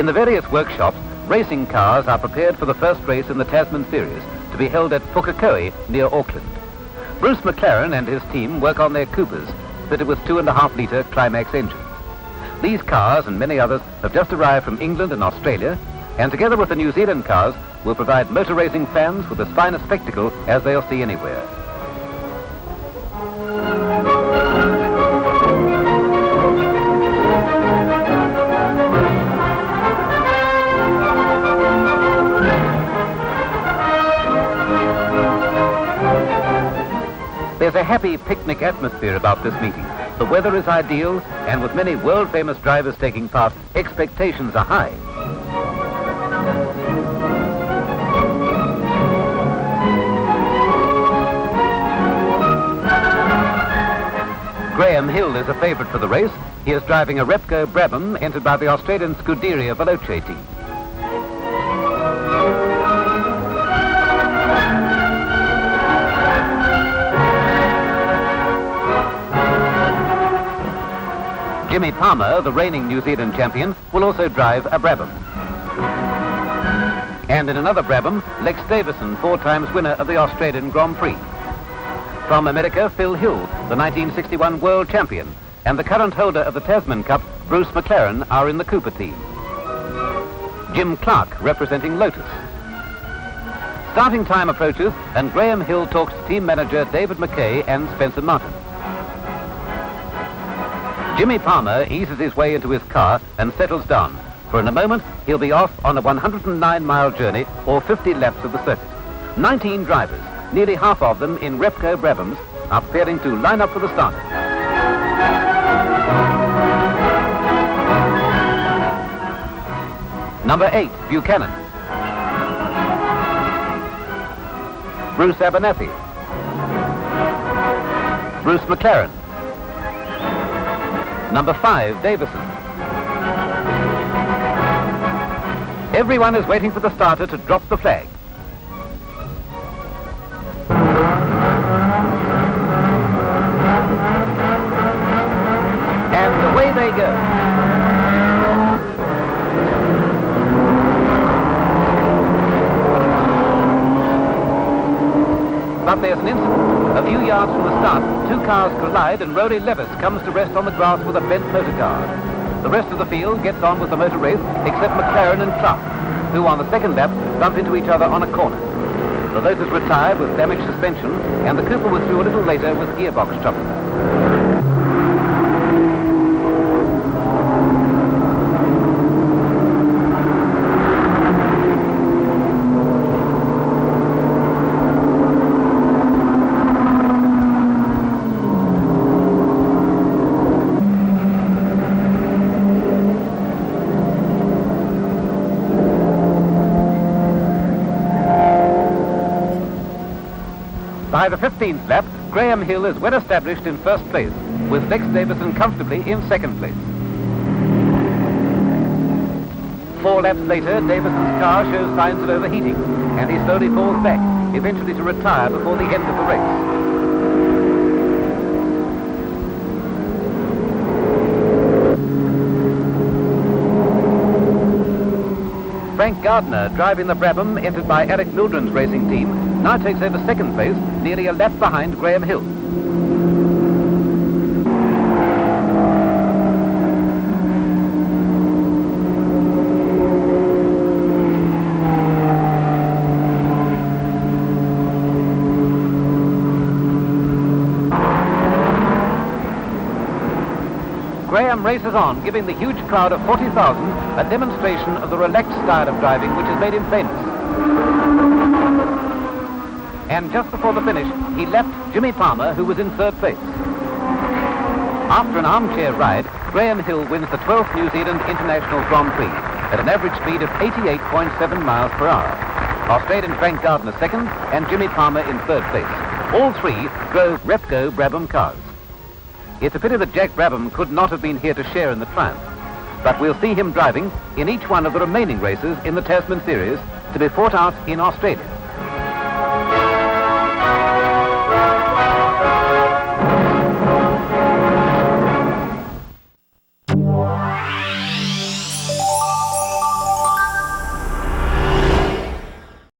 the various workshops, racing cars are prepared for the first race in the Tasman Series, to be held at Pukekohe near Auckland. Bruce McLaren and his team work on their Coopers, fitted with 2.5-litre Climax engines. These cars and many others have just arrived from England and Australia, and together with the New Zealand cars will provide motor racing fans with as fine a spectacle as they'll see anywhere. There's a happy picnic atmosphere about this meeting. The weather is ideal, and with many world-famous drivers taking part, expectations are high. Graham Hill is a favourite for the race. He is driving a Jack Brabham entered by the Australian Scuderia Veloce team. Jimmy Palmer, the reigning New Zealand champion, will also drive a Brabham. And in another Brabham, Lex Davison, 4 times winner of the Australian Grand Prix. From America, Phil Hill, the 1961 world champion, and the current holder of the Tasman Cup, Bruce McLaren, are in the Cooper team. Jim Clark, representing Lotus. Starting time approaches, and Graham Hill talks to team manager David McKay and Spencer Martin. Jimmy Palmer eases his way into his car and settles down, for in a moment he'll be off on a 109-mile journey or 50 laps of the circuit. 19 drivers, nearly half of them in Jack Brabhams, are preparing to line up for the start. Number 8, Buchanan. Bruce Abernathy. Bruce McLaren. Number 5, Davison. Everyone is waiting for the starter to drop the flag. And away they go. But there's an incident. A few yards from the start, 2 cars collide and Rory Levis comes to rest on the grass with a bent motor car. The rest of the field gets on with the motor race except McLaren and Clark, who on the second lap bump into each other on a corner. The Lotus retired with damaged suspension, and the Cooper withdrew a little later with gearbox trouble. By the 15th lap, Graham Hill is well established in first place, with Lex Davison comfortably in second place. 4 laps later, Davison's car shows signs of overheating, and he slowly falls back, eventually to retire before the end of the race. Frank Gardner, driving the Brabham entered by Eric Mildren's racing team, now takes over second place, nearly a lap behind Graham Hill. Graham races on, giving the huge crowd of 40,000 a demonstration of the relaxed style of driving which has made him famous. And just before the finish, he left Jimmy Palmer, who was in third place. After an armchair ride, Graham Hill wins the 12th New Zealand International Grand Prix at an average speed of 88.7 miles per hour. Australian Frank Gardner second, and Jimmy Palmer in third place. All 3 drove Jack Brabham cars. It's a pity that Jack Brabham could not have been here to share in the triumph, but we'll see him driving in each one of the remaining races in the Tasman Series to be fought out in Australia.